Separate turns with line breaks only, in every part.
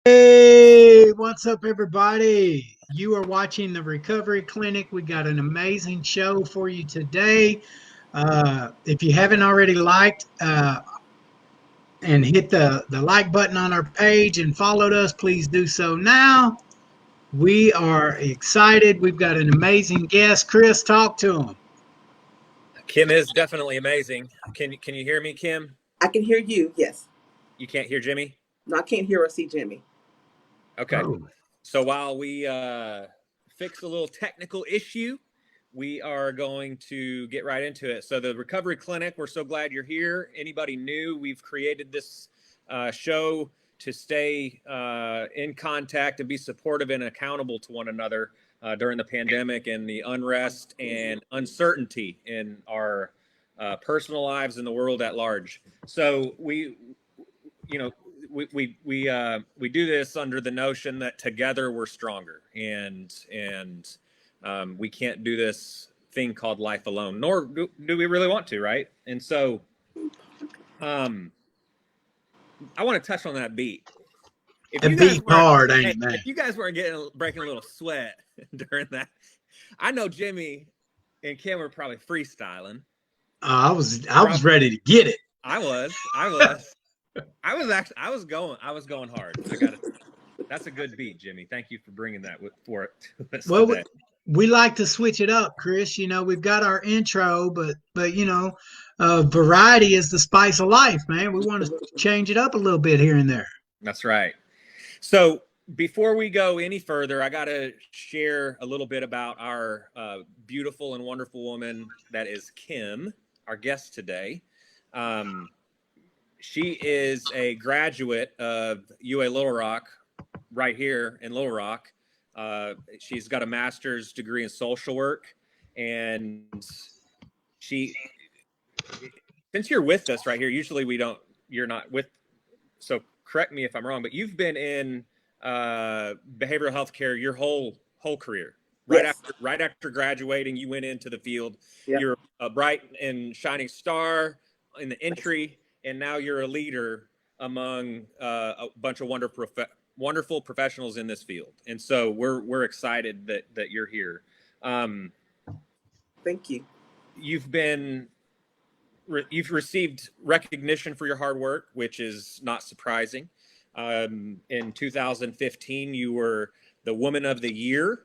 Hey, what's up, everybody? You are watching the Recovery Clinic. We got an amazing show for you today. If you haven't already liked and hit the like button on our page and followed us, please do so now. We are excited. We've got an amazing guest. Chris, talk to him.
Kim is definitely amazing. Can you hear me, Kim?
I can hear you, yes.
You can't hear Jimmy?
No, I can't hear or see Jimmy.
Okay.
Oh.
So while we fix a little technical issue, we are going to get right into it. So the Recovery Clinic, we're so glad you're here. Anybody new, we've created this show to stay in contact and be supportive and accountable to one another during the pandemic and the unrest and uncertainty in our personal lives and the world at large. So we do this under the notion that together we're stronger, and we can't do this thing called life alone, nor do we really want to, right? And so I want to touch on that beat.
It beat hard, ain't it, man?
If you guys weren't breaking a little sweat during that, I know Jimmy and Kim were probably freestyling.
I was ready to get it.
I was going hard. That's a good beat, Jimmy. Thank you for bringing that for it to us today.
We like to switch it up, Chris. You know, we've got our intro, but variety is the spice of life, man. We want to change it up a little bit here and there.
That's right. So before we go any further, I got to share a little bit about our beautiful and wonderful woman that is Kim, our guest today. She is a graduate of UA Little Rock, right here in Little Rock. She's got a master's degree in social work, and since you're with us right here, usually you're not with, so correct me if I'm wrong, but you've been in behavioral health care your whole career.
Yes.
Right after graduating, you went into the field.
Yep.
You're a bright and shining star in the entry, and now you're a leader among a bunch of wonderful professionals in this field. And so we're excited that you're here.
Thank you.
You've received recognition for your hard work, which is not surprising. In 2015, you were the Woman of the Year.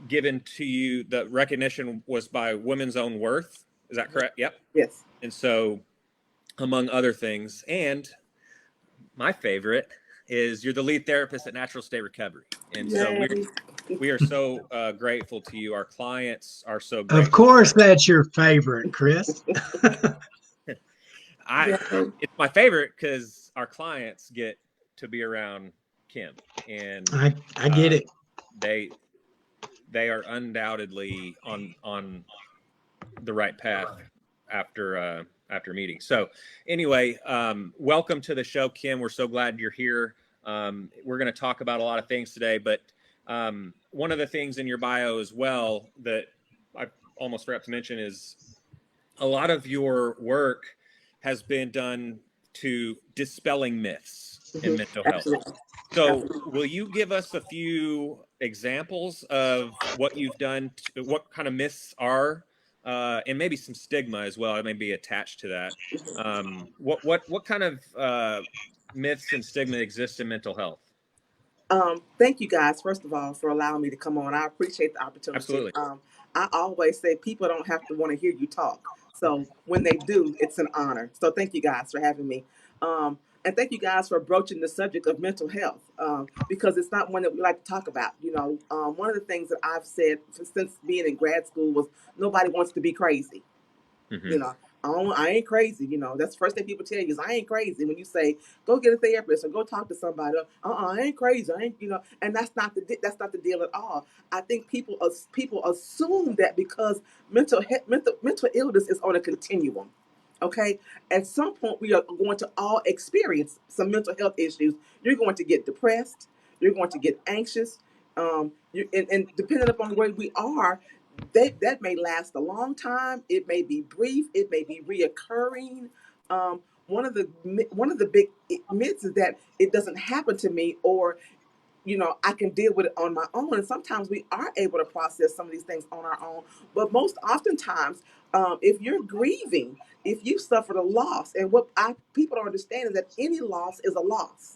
Given to you, the recognition was by Women's Own Worth. Is that correct? Yep.
Yes.
And so, among other things, and my favorite is you're the lead therapist at Natural State Recovery. And so we are so grateful to you. Our clients are so grateful.
Of course, that's your favorite, Chris.
It's my favorite because our clients get to be around Kim, and
I get it.
They are undoubtedly on the right path after meeting. So anyway, welcome to the show, Kim. We're so glad you're here. We're going to talk about a lot of things today, but one of the things in your bio as well that I almost forgot to mention is a lot of your work has been done to dispelling myths in mental health. So will you give us a few examples of what you've done, what kind of myths are, and maybe some stigma as well, it may be attached to that. What kind of myths and stigma exist in mental health?
Thank you guys, first of all, for allowing me to come on. I appreciate the opportunity.
Absolutely.
I always say people don't have to want to hear you talk. So when they do, it's an honor. So thank you guys for having me. And thank you guys for broaching the subject of mental health because it's not one that we like to talk about. One of the things that I've said since being in grad school was nobody wants to be crazy.
Mm-hmm.
I ain't crazy. That's the first thing people tell you is I ain't crazy. When you say go get a therapist or go talk to somebody, I ain't crazy. I ain't, and that's not the deal at all. I think people assume that because mental illness is on a continuum. Okay, at some point we are going to all experience some mental health issues. You're going to get depressed. You're going to get anxious. And depending upon where we are, that may last a long time. It may be brief. It may be reoccurring. One of the big myths is that it doesn't happen to me, or I can deal with it on my own. And sometimes we are able to process some of these things on our own. But most oftentimes, if you're grieving, if you suffered a loss, and what people don't understand is that any loss is a loss.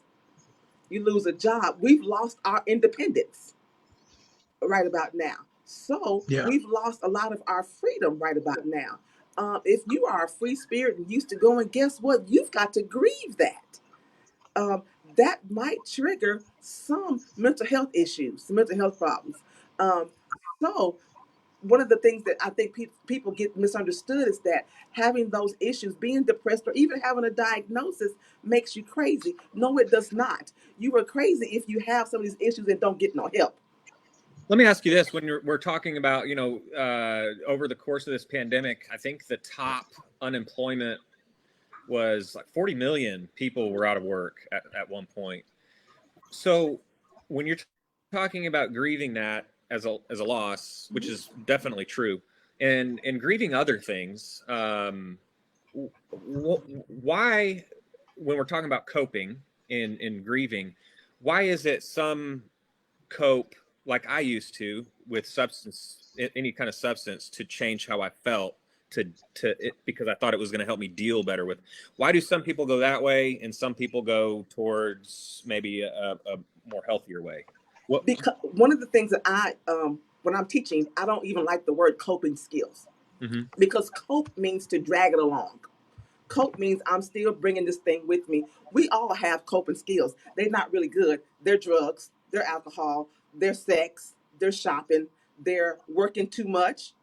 You lose a job. We've lost our independence right about now. So we've lost a lot of our freedom right about now. If you are a free spirit and used to going, guess what? You've got to grieve that. That might trigger some mental health issues, some mental health problems. So one of the things that I think people get misunderstood is that having those issues, being depressed, or even having a diagnosis makes you crazy. No, it does not. You are crazy if you have some of these issues and don't get no help.
Let me ask you this: when we're talking about, over the course of this pandemic, I think the top unemployment was like 40 million people were out of work at one point. So when you're talking about grieving that as a loss, which is definitely true, and grieving other things, why, when we're talking about coping in grieving, why is it some cope like I used to with any kind of substance to change how I felt because I thought it was going to help me deal better with? Why do some people go that way and some people go towards maybe a more healthier way?
Because one of the things that when I'm teaching, I don't even like the word coping skills. Mm-hmm. Because cope means to drag it along. Cope means I'm still bringing this thing with me. We all have coping skills. They're not really good. They're drugs, they're alcohol, they're sex, they're shopping, they're working too much.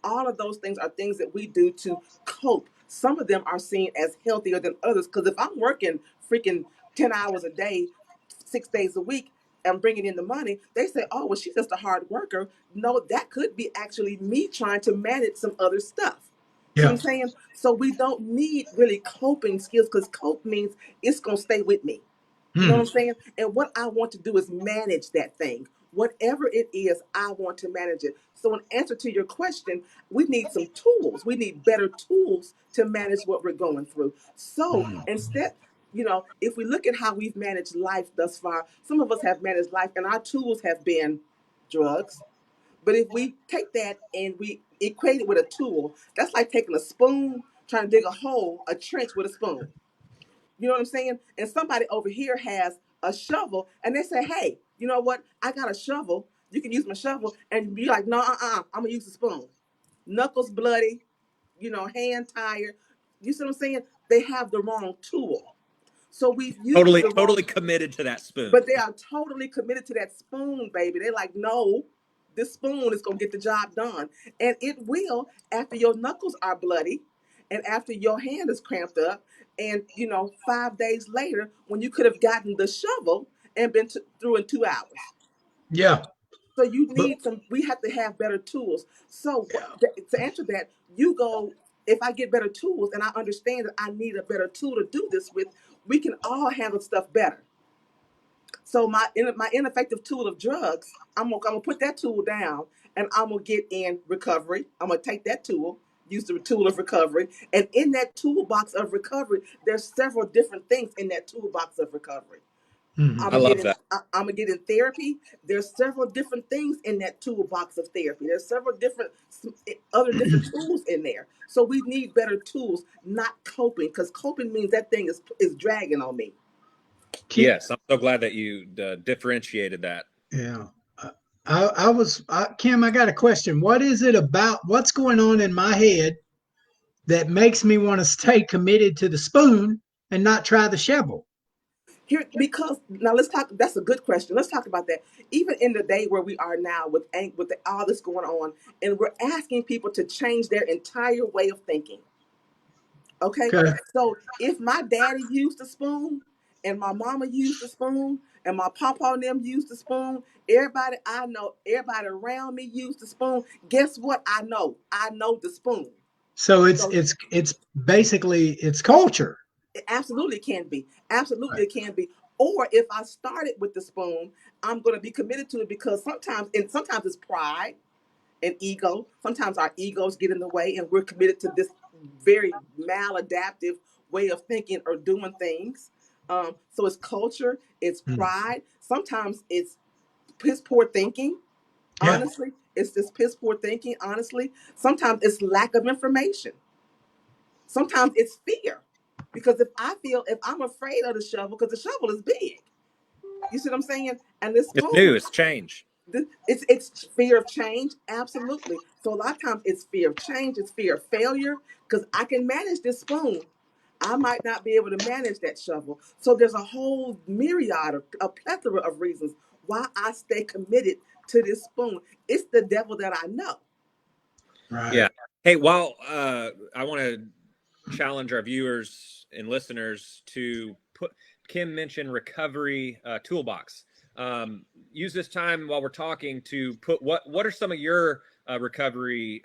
All of those things are things that we do to cope. Some of them are seen as healthier than others, because if I'm working freaking 10 hours a day, 6 days a week, and bringing in the money, they say, oh, well, she's just a hard worker. No, that could be actually me trying to manage some other stuff. Yeah. See what I'm saying? So we don't need really coping skills, because cope means it's going to stay with me. You know what I'm saying? And what I want to do is manage that thing. Whatever it is, I want to manage it. So in answer to your question, we need some tools. We need better tools to manage what we're going through. So instead, if we look at how we've managed life thus far, some of us have managed life and our tools have been drugs. But if we take that and we equate it with a tool, that's like taking a spoon, trying to dig a trench with a spoon. You know what I'm saying? And somebody over here has a shovel, and they say, "Hey, you know what? I got a shovel. You can use my shovel." And be like, "No, I'm gonna use the spoon." Knuckles bloody, hand tired. You see what I'm saying? They have the wrong tool. So we've used
Totally,
the wrong,
totally committed to that spoon.
but they are totally committed to that spoon, baby. They're like, no, this spoon is gonna get the job done, and it will after your knuckles are bloody, and after your hand is cramped up, and 5 days later when you could have gotten the shovel and been through in 2 hours.
Yeah.
So you
But
need some. We have to have better tools. So
yeah.
to answer that, you go. If I get better tools and I understand that I need a better tool to do this with, we can all handle stuff better. So my ineffective tool of drugs, I'm gonna put that tool down, and I'm gonna get in recovery. I'm gonna take that tool, use the tool of recovery, and in that toolbox of recovery, there's several different things in that toolbox of recovery. I'm
I
Hmm.
gonna get
love
in.
that.
I'm gonna get in therapy. There's several different things in that toolbox of therapy. There's several different other different tools in there. So we need better tools, not coping, because coping means that thing is dragging on me.
Yes, I'm so glad that you differentiated that.
Yeah. Kim, I got a question. What is it about what's going on in my head that makes me want to stay committed to the spoon and not try the shovel?
Here, because now let's talk. That's a good question. Let's talk about that. Even in the day where we are now, with all this going on, and we're asking people to change their entire way of thinking. Okay,
Okay.
so if my daddy used a spoon, and my mama used a spoon, and my papa and them used a spoon, everybody I know, everybody around me used a spoon. Guess what? I know the spoon.
So it's
So
it's it's basically it's culture.
it absolutely can be. Absolutely
Right.
it can be. Or if I started with the spoon, I'm going to be committed to it, because sometimes it's pride and ego. Sometimes our egos get in the way, and we're committed to this very maladaptive way of thinking or doing things. So it's culture, it's
Mm.
pride. Sometimes it's piss poor thinking.
Yeah.
Honestly, it's this piss poor thinking. Honestly, sometimes it's lack of information. Sometimes it's fear, because if I'm afraid of the shovel, because the shovel is big. You see what I'm saying? And this
It's new.
spoon,
It's change.
it's fear of change. Absolutely. So a lot of times it's fear of change. It's fear of failure, because I can manage this spoon. I might not be able to manage that shovel. So there's a whole myriad of a plethora of reasons why I stay committed to this spoon. It's the devil that I know.
Right.
Yeah. Hey, while I want to challenge our viewers and listeners to put Kim mentioned recovery toolbox. Use this time while we're talking to put what are some of your recovery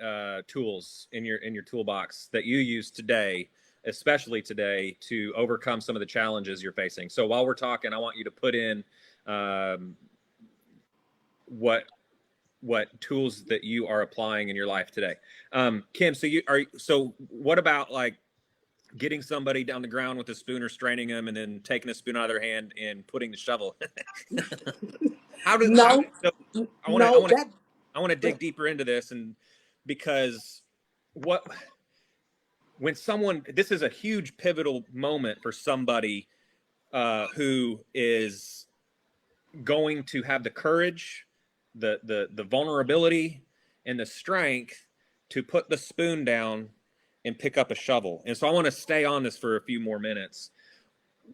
tools in your toolbox that you use today, especially today, to overcome some of the challenges you're facing. So while we're talking, I want you to put in um, what tools that you are applying in your life today. Kim, so what about like getting somebody down the ground with a spoon or straining them and then taking a spoon out of their hand and putting the shovel? How
No,
so
no, that
I want to dig deeper into this, and because what when someone this is a huge pivotal moment for somebody who is going to have the courage, the vulnerability, and the strength to put the spoon down and pick up a shovel. And so I want to stay on this for a few more minutes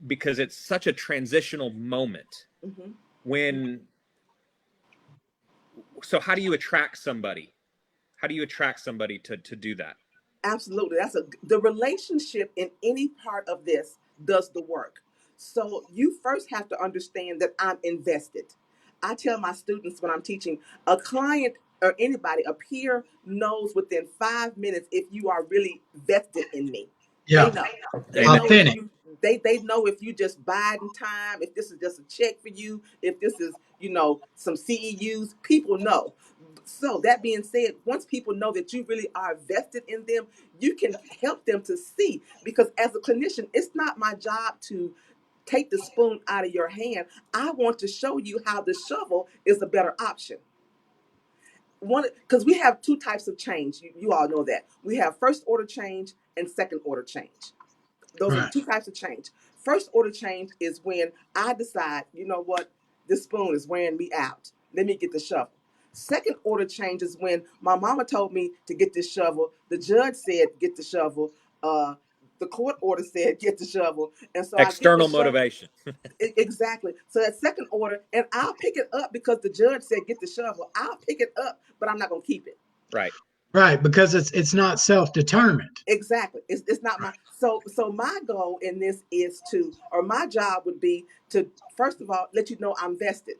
because it's such a transitional moment.
mhm.
When so how do you attract somebody? How do you attract somebody to do that?
Absolutely. The relationship in any part of this does the work. So you first have to understand that I'm invested. I tell my students when I'm teaching, a client or anybody, a peer knows within 5 minutes if you are really vested in me. They
Yeah.
know. They
Amen.
know if
Authentic.
they know if you just biding time, if this is just a check for you, if this is, some CEUs, people know. So that being said, once people know that you really are vested in them, you can help them to see. Because as a clinician, it's not my job to take the spoon out of your hand. I want to show you how the shovel is a better option. One, because we have two types of change. You all know that we have first order change and second order change. Those are the
Right.
two types of change. First order change is when I decide, you know what, this spoon is wearing me out. Let me get the shovel. Second order change is when my mama told me to get this shovel. The judge said get the shovel. Uh, the court order said get the shovel, and so I get the
External
shovel.
motivation.
Exactly. So that second order, and I'll pick it up because the judge said get the shovel. I'll pick it up, but I'm not gonna keep it.
Right.
Right. Because it's not self-determined.
Exactly. It's not my so my goal in this is to, or my job would be to, first of all, let you know I'm vested.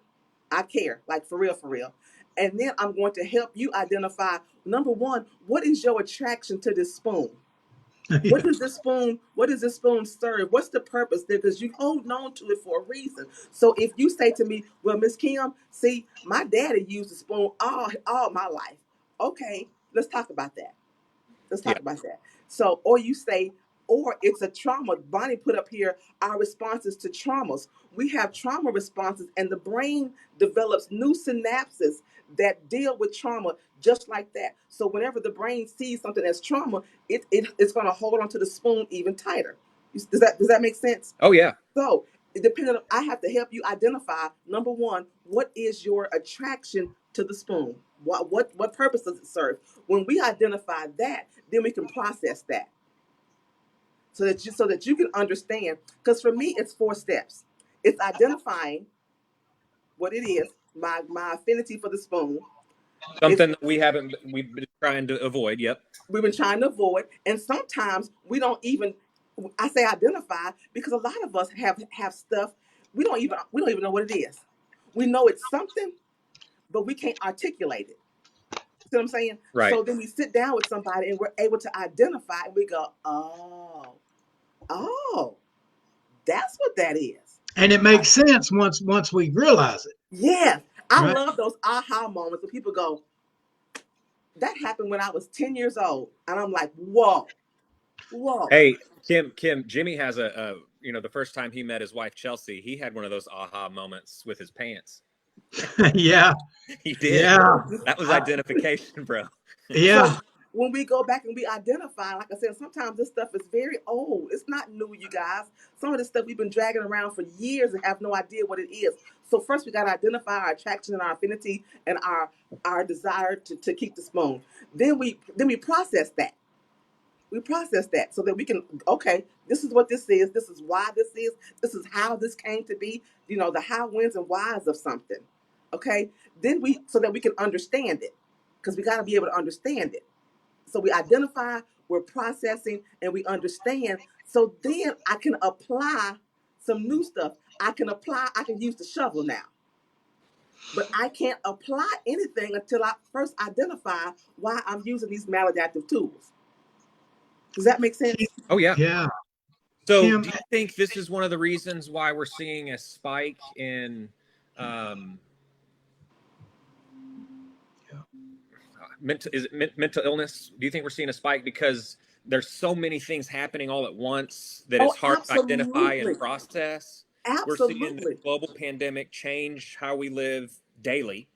I care, like for real, for real. And then I'm going to help you identify, number one, what is your attraction to this spoon?
Yeah.
What does this spoon serve? What's the purpose there? Because you hold on to it for a reason. So if you say to me, well, Miss Kim, see, my daddy used the spoon all my life. Okay, let's talk about that. Let's
Yeah.
talk about that. So, or you say, or it's a trauma. Bonnie put up here our responses to traumas. We have trauma responses, and the brain develops new synapses that deal with trauma just like that. So, whenever the brain sees something as trauma, it's going to hold onto the spoon even tighter. Does that make sense?
Oh yeah.
So, depending on, I have to help you identify, number one, what is your attraction to the spoon? What purpose does it serve? When we identify that, then we can process that so that you can understand. Because for me, it's 4 steps. It's identifying what it is, my affinity for the spoon. It's
Something that we've been trying to avoid. Yep.
we've been trying to avoid, and sometimes we don't even. I say identify because a lot of us have stuff we don't even know what it is. We know it's something, but we can't articulate it. See what I'm saying?
Right.
So then we sit down with somebody and we're able to identify, and we go, oh, that's what that is.
And it makes sense once we realize it.
Yeah, I
Right.
love those aha moments when people go, that happened when I was 10 years old. And I'm like, whoa.
Hey, Kim, Jimmy has the first time he met his wife Chelsea, he had one of those aha moments with his pants.
Yeah.
He did.
Yeah.
That was
I,
identification, bro.
Yeah.
so when we go back and we identify, like I said, sometimes this stuff is very old. It's not new, you guys. Some of this stuff we've been dragging around for years and have no idea what it is. So first we got to identify our attraction and our affinity and our desire to keep the spoon. Then we process that. We process that so that we can, okay, this is what this is. This is why this is. This is how this came to be. The how, whens, and whys of something. Okay. So that we can understand it, because we got to be able to understand it. So we identify, we're processing, and we understand. So then I can apply some new stuff. I can use the shovel now. But I can't apply anything until I first identify why I'm using these maladaptive tools. Does that make sense?
Oh yeah.
Yeah.
So,
Kim,
do you think this is one of the reasons why we're seeing a spike in um, mental illness? Do you think we're seeing a spike because there's so many things happening all at once that
Oh,
it's hard to identify and
absolutely.
process? We're seeing the
Absolutely.
global pandemic change how we live daily.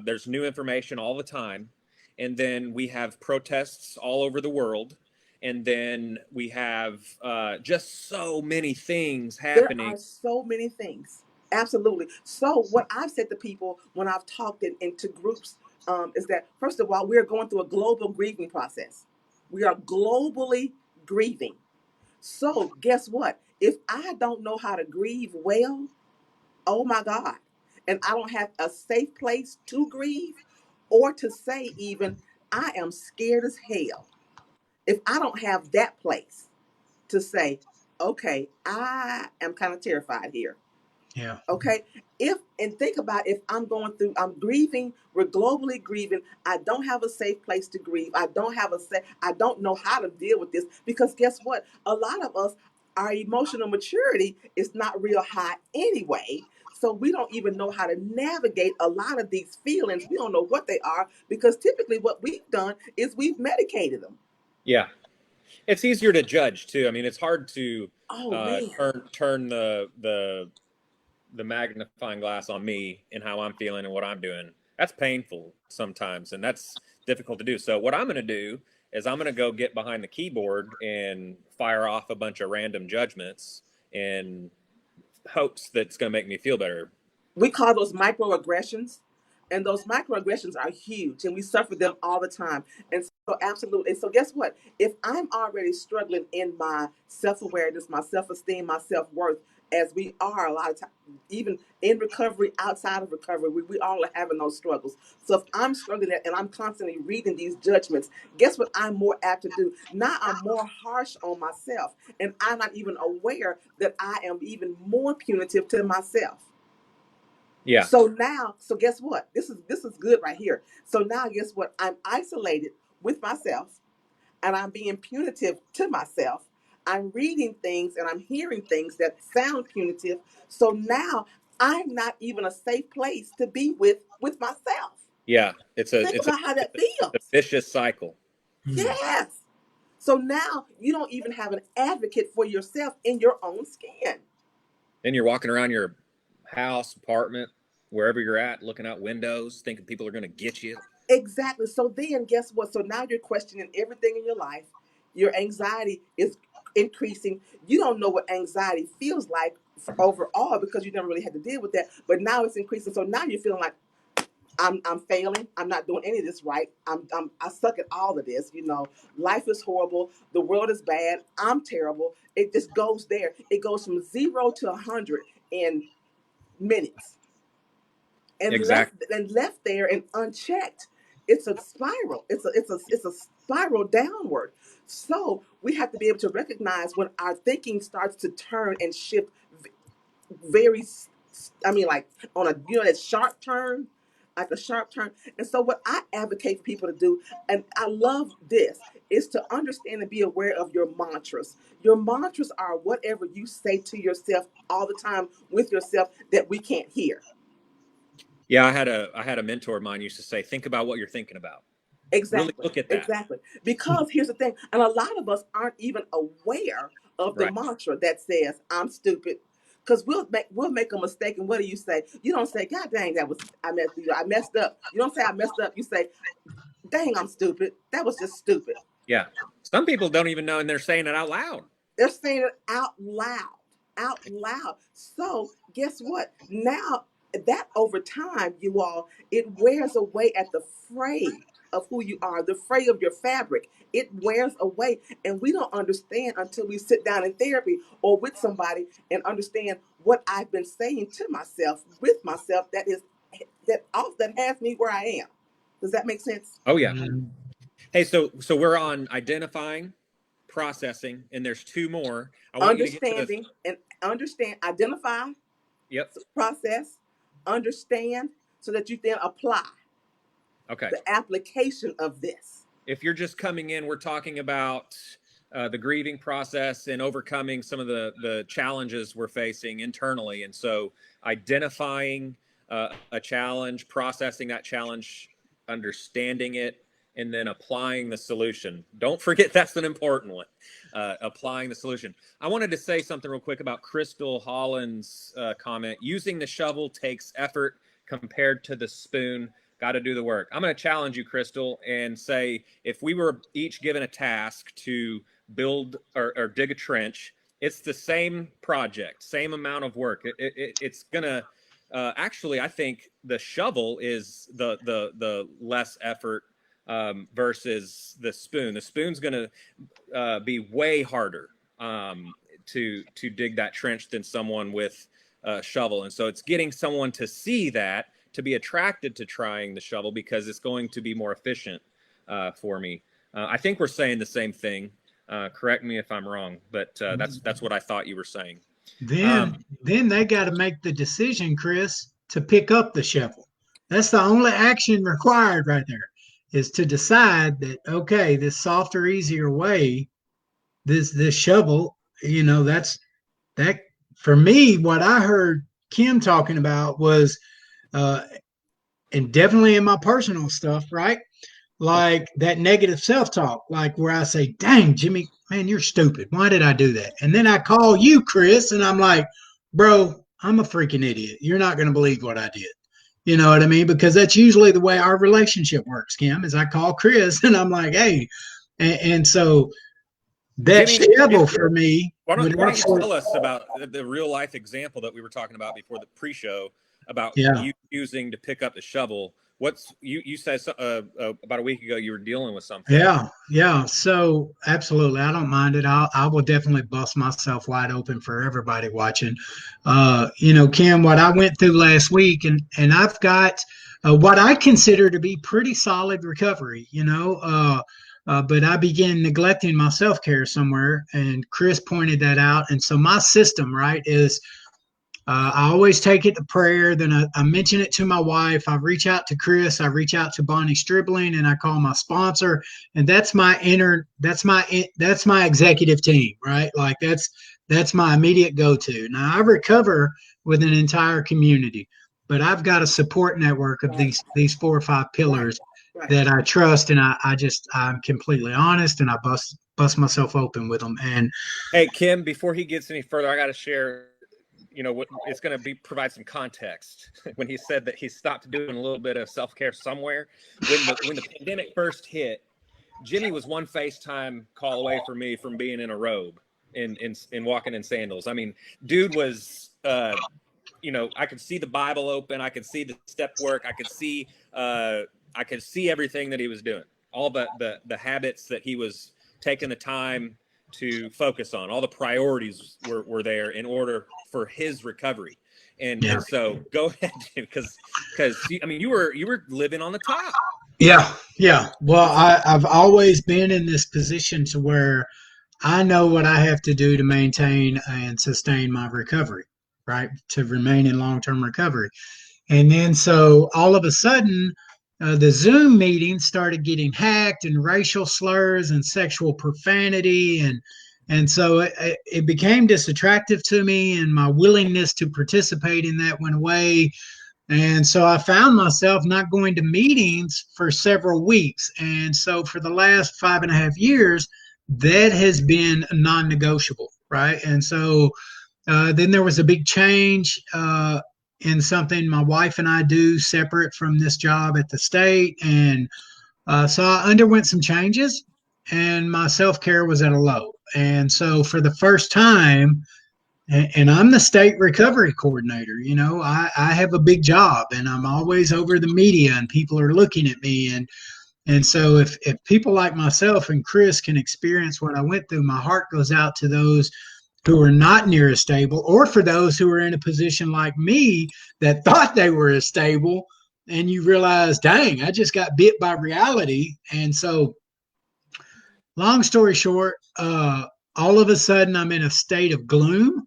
There's new information all the time. And then we have protests all over the world. And then we have just so many things
There
happening.
are so many things. Absolutely. So, what I've said to people when I've talked into groups is that, first of all, we're going through a global grieving process. We are globally grieving. So, guess what? If I don't know how to grieve well, oh my God, and I don't have a safe place to grieve or to say, even, I am scared as hell. If I don't have that place to say, okay, I am kind of terrified here.
yeah.
Okay. And think about, if I'm grieving, we're globally grieving. I don't have a safe place to grieve. I don't know how to deal with this, because guess what? A lot of us, our emotional maturity is not real high anyway. So we don't even know how to navigate a lot of these feelings. We don't know what they are, because typically what we've done is we've medicated them.
Yeah. It's easier to judge too. I mean, it's hard to
Oh man.
turn the magnifying glass on me and how I'm feeling and what I'm doing. That's painful sometimes, and that's difficult to do. So what I'm going to do is I'm going to go get behind the keyboard and fire off a bunch of random judgments in hopes that it's going to make me feel better.
We call those microaggressions, and those microaggressions are huge, and we suffer them all the time. And so, absolutely. And so, guess what? If I'm already struggling in my self-awareness, my self-esteem, my self-worth, as we are a lot of times, even in recovery, outside of recovery, we all are having those struggles. So if I'm struggling and I'm constantly reading these judgments, guess what I'm more apt to do? Now I'm more harsh on myself, and I'm not even aware that I am even more punitive to myself.
Yeah.
So now, so guess what? This is good right here. So now, guess what? I'm isolated with myself, and I'm being punitive to myself. I'm reading things and I'm hearing things that sound punitive. So now I'm not even a safe place to be with myself.
Yeah.
Think about how that
a
feels.
vicious cycle.
Yes. So now you don't even have an advocate for yourself in your own skin.
Then you're walking around your house, apartment, wherever you're at, looking out windows, thinking people are going to get you.
Exactly. So then guess what? So now you're questioning everything in your life. Your anxiety is increasing. You don't know what anxiety feels like overall because you never really had to deal with that. But now it's increasing. So now you're feeling like I'm failing. I'm not doing any of this right. I suck at all of this. You know, life is horrible. The world is bad. I'm terrible. It just goes there. It goes from 0 to 100 in minutes. And
Exactly.
left there and unchecked, it's a spiral. It's a spiral downward. So we have to be able to recognize when our thinking starts to turn and shift very, I mean, like on a that sharp turn, like a sharp turn. And so what I advocate for people to do, and I love this, is to understand and be aware of your mantras. Your mantras are whatever you say to yourself all the time with yourself that we can't hear.
Yeah, I had a mentor of mine used to say, think about what you're thinking about.
Exactly.
Really look at that.
Exactly. Because here's the thing, and a lot of us aren't even aware of the
Right.
mantra that says, I'm stupid. Because we'll make a mistake, and what do you say? You don't say, God dang, I messed up. You don't say I messed up. You say, dang, I'm stupid. That was just stupid.
Yeah. Some people don't even know, and they're saying it out loud.
They're saying it out loud. Out loud. So guess what? Now that over time, you all, it wears away at the fray of who you are, the fray of your fabric. It wears away. And we don't understand until we sit down in therapy or with somebody and understand what I've been saying to myself, with myself, that has me where I am. Does that make sense?
Oh yeah. Hey, so we're on identifying, processing, and there's two more. I want you to get to
Understanding and understand, identify,
Yep.
process, understand, so that you then apply.
Okay.
The application of this.
If you're just coming in, we're talking about the grieving process and overcoming some of the challenges we're facing internally. And so identifying a challenge, processing that challenge, understanding it, and then applying the solution. Don't forget that's an important one, applying the solution. I wanted to say something real quick about Crystal Holland's comment. Using the shovel takes effort compared to the spoon. Got to do the work. I'm going to challenge you, Crystal, and say if we were each given a task to build or dig a trench, it's the same project, same amount of work. It's going to actually, I think the shovel is the less effort versus the spoon. The spoon's going to be way harder to dig that trench than someone with a shovel. And so it's getting someone to see that, to be attracted to trying the shovel because it's going to be more efficient for me. I think we're saying the same thing. Correct me if I'm wrong, but that's what I thought you were saying.
Then they got to make the decision, Chris, to pick up the shovel. That's the only action required right there, is to decide that, okay, this softer, easier way, this shovel, that for me, what I heard Kim talking about was, and definitely in my personal stuff, right? Like that negative self-talk, like where I say, dang, Jimmy, man, you're stupid. Why did I do that? And then I call you, Chris, and I'm like, bro, I'm a freaking idiot. You're not going to believe what I did. You know what I mean? Because that's usually the way our relationship works, Kim, is I call Chris and I'm like, hey, And so that
Jimmy,
shovel for me
why
would
don't you
actually,
tell us about the real life example that we were talking about before the pre-show about
yeah.
you using to pick up the shovel? What's you said about a week ago you were dealing with something.
Yeah. So absolutely, I don't mind it. I will definitely bust myself wide open for everybody watching. Kim, what I went through last week, and I've got what I consider to be pretty solid recovery. But I began neglecting my self care somewhere, and Chris pointed that out. And so my system, right, is I always take it to prayer. Then I mention it to my wife. I reach out to Chris. I reach out to Bonnie Stribling, and I call my sponsor. And that's my executive team, right? Like that's my immediate go-to. Now I recover with an entire community, but I've got a support network of
Right.
these 4 or 5
Right.
pillars
Right.
that I trust, and I'm completely honest, and I bust myself open with them. And
Hey, Kim, before he gets any further, I got to share. What it's going to be provide some context when he said that he stopped doing a little bit of self-care somewhere when the pandemic first hit. Jimmy was one FaceTime call away from me from being in a robe and walking in sandals. I mean, dude was I could see the Bible open, I could see the step work, I could see everything that he was doing, all the habits that he was taking the time to focus on, all the priorities were there in order for his recovery. And so go ahead, because you were living on the top.
Yeah. Well, I've always been in this position to where I know what I have to do to maintain and sustain my recovery, right? To remain in long-term recovery. And then so all of a sudden, the Zoom meetings started getting hacked, and racial slurs and sexual profanity, and so it became disattractive to me, and my willingness to participate in that went away. And so I found myself not going to meetings for several weeks. And so for the last 5.5 years, that has been non negotiable, right? And so then there was a big change in something my wife and I do separate from this job at the state. And so I underwent some changes, and my self care was at a low. And so for the first time, and I'm the state recovery coordinator. I have a big job, and I'm always over the media, and people are looking at me. And so if people like myself and Chris can experience what I went through, my heart goes out to those who are not near as stable, or for those who are in a position like me that thought they were as stable, and you realize, dang, I just got bit by reality. And so, long story short, all of a sudden I'm in a state of gloom,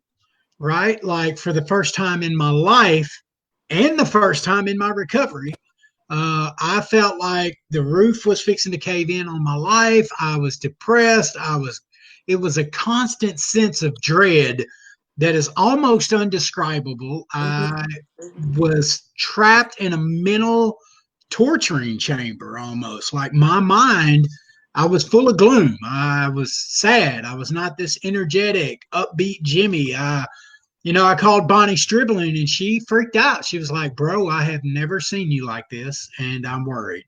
right? Like for the first time in my life and the first time in my recovery, I felt like the roof was fixing to cave in on my life. I was depressed. It was a constant sense of dread that is almost undescribable.
Mm-hmm.
I was trapped in a mental torturing chamber almost. Like my mind, I was full of gloom. I was sad. I was not this energetic, upbeat Jimmy. I called Bonnie Stribling, and she freaked out. She was like, "Bro, I have never seen you like this, and I'm worried."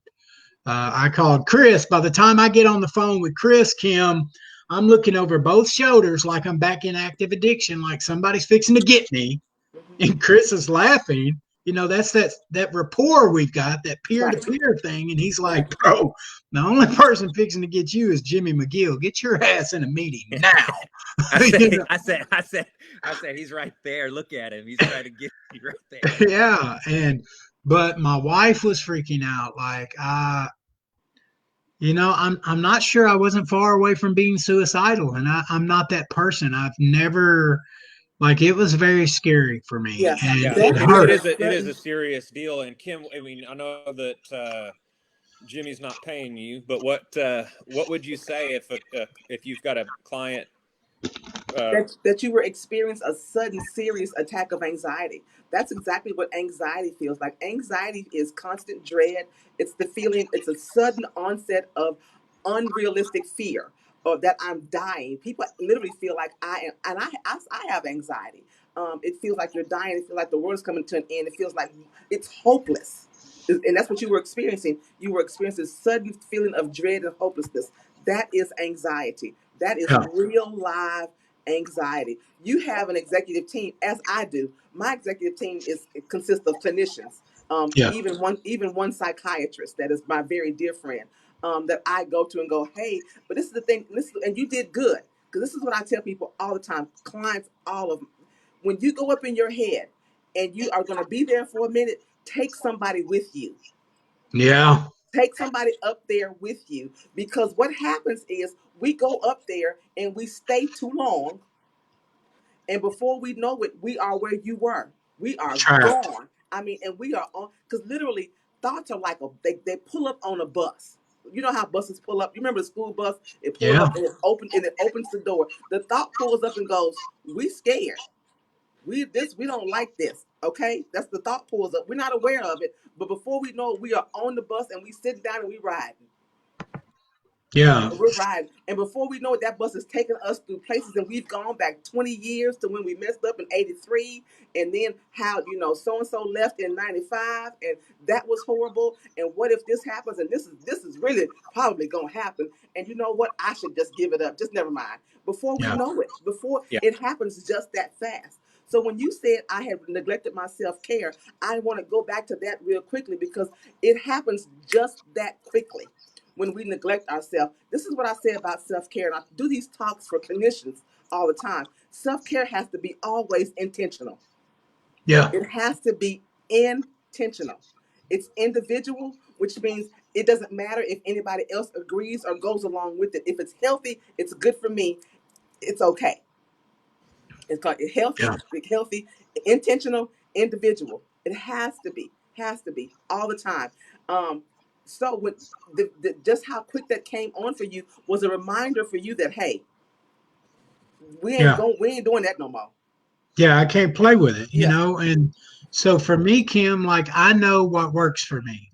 I called Chris. By the time I get on the phone with Chris, Kim, I'm looking over both shoulders like I'm back in active addiction, like somebody's fixing to get me.
Mm-hmm.
And Chris is laughing. That's that rapport we've got, that peer to
Right.
peer thing. And he's
Right.
like, "Bro, the only person fixing to get you is Jimmy McGill. Get your ass in a meeting now."
I said, he's right there. Look at him. He's trying to get you right there.
Yeah. But my wife was freaking out. Like, I'm not sure. I wasn't far away from being suicidal, and I'm not that person. I've never, like, it was very scary for me,
Yeah.
and
Yeah,
it
That
it
hurt.
is it is
that
a serious deal. And Kim, I mean, I know that Jimmy's not paying you, but what would you say if you've got a client?
that you were experiencing a sudden serious attack of anxiety. That's exactly what anxiety feels like. Anxiety is constant dread. It's the feeling, it's a sudden onset of unrealistic fear or that I'm dying. People literally feel like I am, and I have anxiety. It feels like you're dying. It feels like the world is coming to an end. It feels like it's hopeless. And that's what you were experiencing. You were experiencing a sudden feeling of dread and hopelessness. That is anxiety. That is
Yeah.
real live anxiety. You have an executive team, as I do. My executive team consists of clinicians,
Yeah.
even one psychiatrist that is my very dear friend, that I go to and go, hey, but this is the thing, and you did good, because this is what I tell people all the time, clients, all of them. When you go up in your head and you are going to be there for a minute, take somebody with you.
Yeah.
Take somebody up there with you, because what happens is we go up there and we stay too long, and before we know it, we are where you were. We are
Trapped.
gone. I mean, and we are on, because literally thoughts are like they pull up on a bus. You know how buses pull up. You remember the school bus? It pulls
Yeah.
up and it opens the door. The thought pulls up and goes, "We scared. We don't like this." Okay, that's the thought pulls up. We're not aware of it, but before we know it, we are on the bus and we sit down and we ride.
Yeah.
We're riding. And before we know it, that bus is taking us through places, and we've gone back 20 years to when we messed up in 83, and then how, so and so left in 95, and that was horrible. And what if this happens? And this is really probably gonna happen. And you know what? I should just give it up. Just never mind. Before we
Yeah.
know it, before
Yeah.
it happens just that fast. So when you said I have neglected my self-care, I want to go back to that real quickly, because it happens just that quickly when we neglect ourselves. This is what I say about self-care, and I do these talks for clinicians all the time. Self-care has to be always intentional.
Yeah.
It has to be intentional. It's individual, which means it doesn't matter if anybody else agrees or goes along with it. If it's healthy, it's good for me, it's okay. It's called
Yeah.
healthy, intentional, individual. It has to be all the time. Um, so when just how quick that came on for you was a reminder for you that, hey,
Yeah.
we ain't doing that no more.
Yeah. I can't play with it,
Yeah.
And so for me, Kim, like I know what works for me.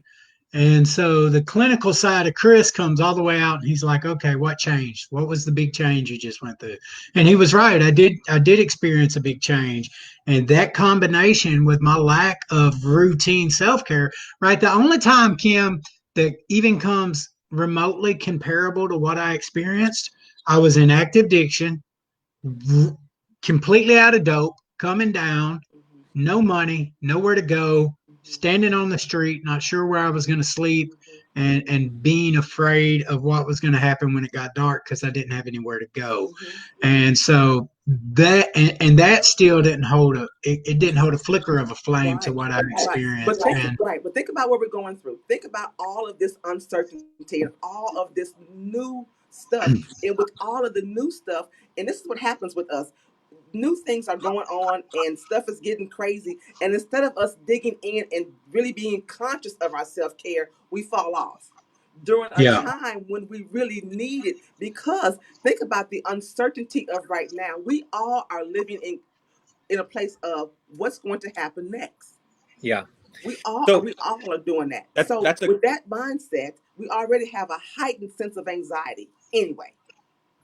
And so the clinical side of Chris comes all the way out and he's like, okay, what changed? What was the big change you just went through? And he was right. I did experience a big change. And that combination with my lack of routine self-care, right? The only time, Kim, that even comes remotely comparable to what I experienced, I was in active addiction, completely out of dope, coming down,
Mhm.
no money, nowhere to go,
Mhm.
standing on the street, not sure where I was going to sleep,
Mhm.
and being afraid of what was going to happen when it got dark because I didn't have anywhere to go.
Mhm.
And so and that still didn't hold it didn't hold a flicker of a flame to
Right.
what I
Right.
experienced. And
But think about what we're going through. Think about all of this uncertainty and all of this new stuff. And with all of the new stuff, and this is what happens with us. New things are going on and stuff is getting crazy. And instead of us digging in and really being conscious of our self-care, we fall off during a
yeah,
time when we really need it. Because think about the uncertainty of right now. We all are living in a place of what's going to happen next.
Yeah.
We all
So
we all are doing that.
that's
So
that's a
with that mindset, we already have a heightened sense of anxiety anyway.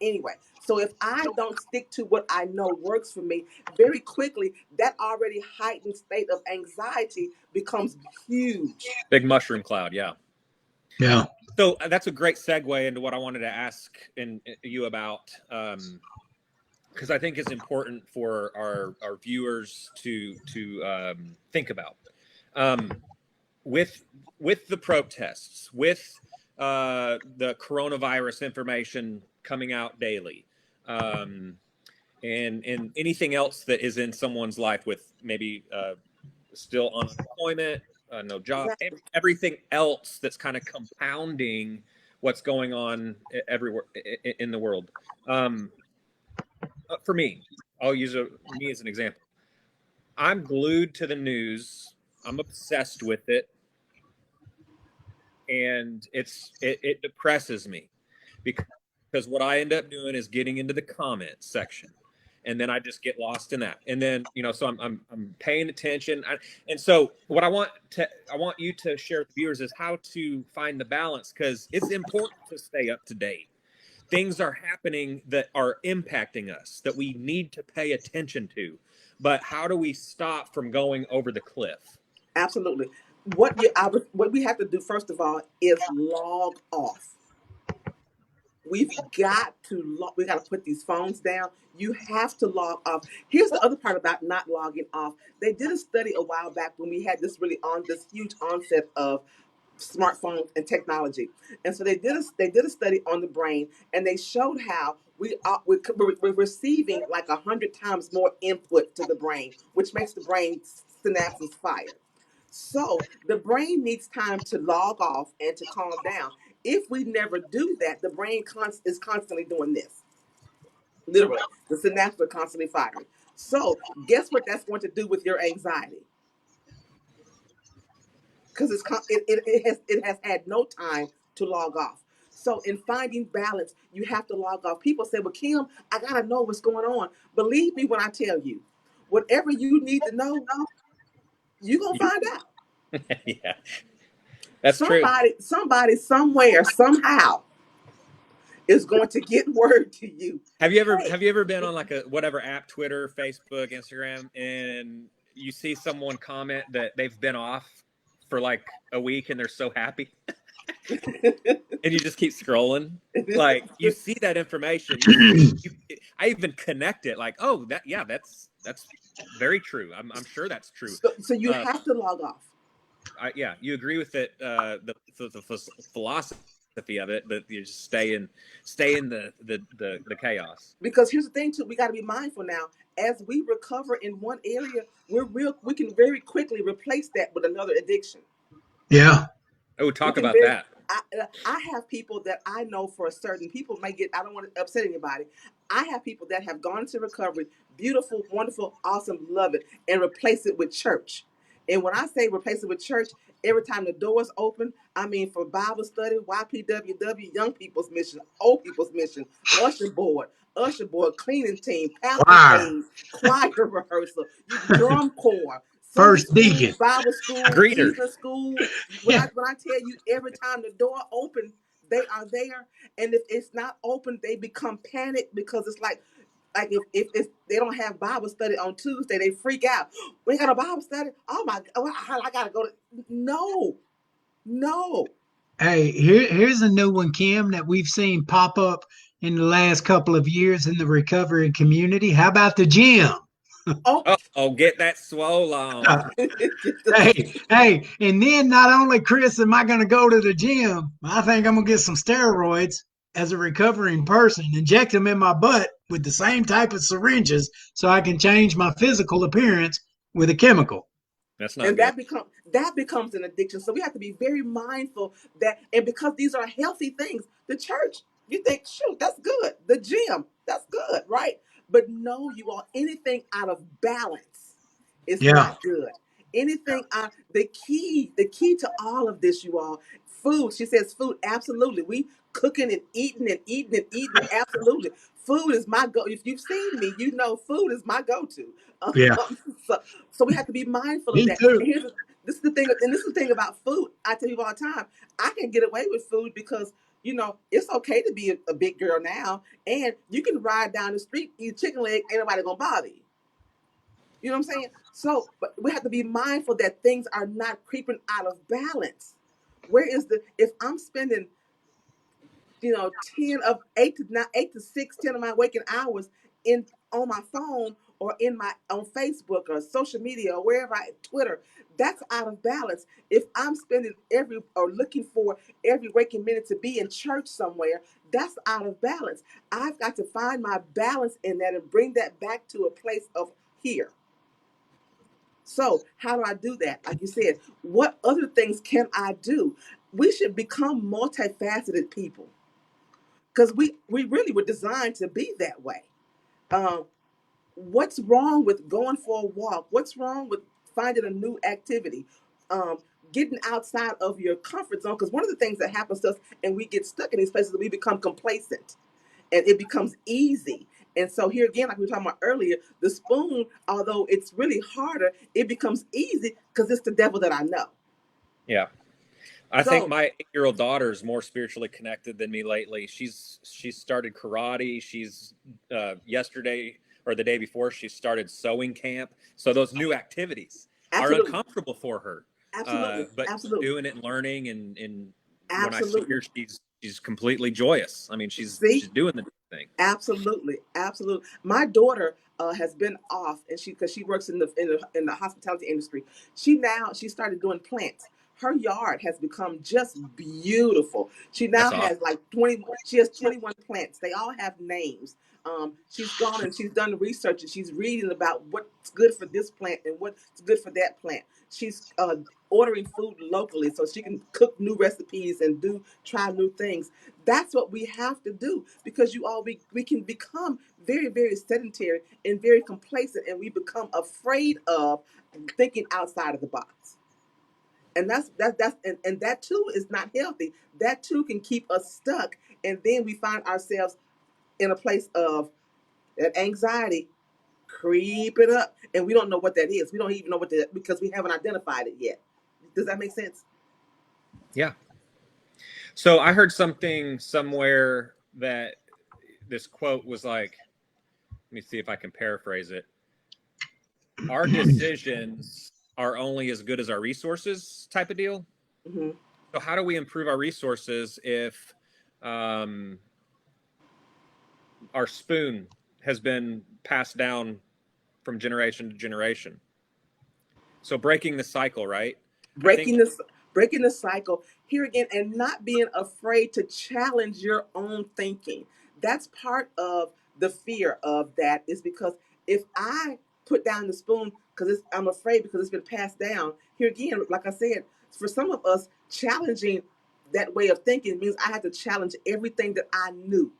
Anyway, so if I don't stick to what I know works for me, very quickly that already heightened state of anxiety becomes huge.
big mushroom cloud. Yeah.
yeah,
So that's a great segue into what I wanted to ask you about, because I think it's important for our viewers to think about, um, with the protests, with the coronavirus information coming out daily, um, and anything else that is in someone's life with maybe still unemployment, no job,
Exactly.
everything else that's kind of compounding what's going on everywhere in the world. Um, for me, I'll use me as an example. I'm glued to the news. I'm obsessed with it, and it depresses me because what I end up doing is getting into the comments section, and then I just get lost in that. And then so I'm paying attention. And so what I want you to share with viewers is how to find the balance, because it's important to stay up to date. Things are happening that are impacting us that we need to pay attention to, but how do we stop from going over the cliff?
Absolutely. What we have to do first of all is log off. We've got to we got to put these phones down. You have to log off. Here's the other part about not logging off. They did a study a while back when we had this huge onset of smartphones and technology. And so they did a study on the brain, and they showed how we're receiving like 100 times more input to the brain, which makes the brain synapses fire. So the brain needs time to log off and to calm down. If we never do that, the brain is constantly doing this. Literally, the synapses are constantly firing. So guess what that's going to do with your anxiety? Because it has had no time to log off. So in finding balance, you have to log off. People say, "Well, Kim, I gotta know what's going on." Believe me when I tell you, whatever you need to know, you're gonna find out.
Yeah, that's true.
Somebody, somewhere, somehow is going to get word to you.
Have you ever been on like a whatever app, Twitter, Facebook, Instagram, and you see someone comment that they've been off for like a week and they're so happy? And you just keep scrolling, like you see that information. I even connect it, like, oh, that's very true. I'm sure that's true.
So you have to log off.
Yeah, you agree with it. The philosophy of it, but you just stay in the chaos.
Because here's the thing too, we got to be mindful now. As we recover in one area, we can very quickly replace that with another addiction.
Yeah.
Oh, talk about that.
I have people that I know for a certain, people may get, I don't want to upset anybody. I have people that have gone to recovery, beautiful, wonderful, awesome, love it, and replace it with church. And when I say replace it with church, every time the doors open, I mean for Bible study, YPWW, young people's mission, old people's mission, usher board, cleaning team, pastor choir rehearsal, drum corps,
First deacon,
Bible school,
greeter,
evening school. When I tell you, every time the door opens, they are there. And if it's not open, they become panicked, because it's like if they don't have Bible study on Tuesday, they freak out. We got a Bible study. Oh my God, I gotta go to. No.
Hey, here's a new one, Kim, that we've seen pop up in the last couple of years in the recovery community. How about the gym?
Oh, get that swole on.
Hey, and then not only, Chris, am I going to go to the gym, I think I'm going to get some steroids as a recovering person, inject them in my butt with the same type of syringes so I can change my physical appearance with a chemical.
That's not
and
good.
that becomes an addiction. So we have to be very mindful that, and because these are healthy things, the church, you think, shoot, that's good. The gym, that's good, right? But no, you all, anything out of balance is not good. Anything out, the key to all of this, you all, food. She says food, absolutely. We cooking and eating and eating and eating, absolutely. Food is my go. If you've seen me, you know food is my go-to.
Yeah.
So we have to be mindful of
Me
that.
too.
And this is the thing, and this is the thing about food. I tell you all the time, I can get away with food because it's okay to be a big girl now, and you can ride down the street, eat chicken leg, ain't nobody gonna bother you. You know what I'm saying? So, but we have to be mindful that things are not creeping out of balance. If I'm spending 10 of 8 to 6, 10 of my waking hours on my phone, or on Facebook or social media or wherever Twitter, that's out of balance. If I'm spending looking for every waking minute to be in church somewhere, that's out of balance. I've got to find my balance in that and bring that back to a place of here. So how do I do that? Like you said, what other things can I do? We should become multifaceted people, because we really were designed to be that way. What's wrong with going for a walk? What's wrong with finding a new activity? Getting outside of your comfort zone, because one of the things that happens to us, and we get stuck in these places, that we become complacent, and it becomes easy. And so here again, like we were talking about earlier, the spoon, although it's really harder, it becomes easy because it's the devil that I know.
Yeah. I think my 8-year-old daughter is more spiritually connected than me lately. She's started karate. She's yesterday or the day before, she started sewing camp. So those new activities are uncomfortable for her.
Absolutely.
But
Absolutely.
doing it and learning, and when I see her, she's completely joyous. I mean, she's
See,
doing the thing.
absolutely, absolutely. My daughter has been off, and because she works in the hospitality industry, she started doing plants. Her yard has become just beautiful. She now
That's awesome.
has like 20. She has 21 plants. They all have names. She's gone and she's done research and she's reading about what's good for this plant and what's good for that plant. She's ordering food locally so she can cook new recipes and try new things. That's what we have to do, because we can become very, very sedentary and very complacent, and we become afraid of thinking outside of the box. And and that too is not healthy. That too can keep us stuck, and then we find ourselves in a place of that anxiety creeping up, and we don't know what that is. We don't even know what that, because we haven't identified it yet. Does that make sense?
Yeah. So I heard something somewhere that this quote was like, let me see if I can paraphrase it. Our decisions are only as good as our resources, type of deal.
Mm-hmm.
So how do we improve our resources if our spoon has been passed down from generation to generation? So breaking the cycle, right?
breaking this Breaking the cycle here again, and not being afraid to challenge your own thinking. That's part of the fear of that, is because if I put down the spoon because I'm afraid, because it's been passed down, here again, like I said, for some of us, challenging that way of thinking means I have to challenge everything that I knew.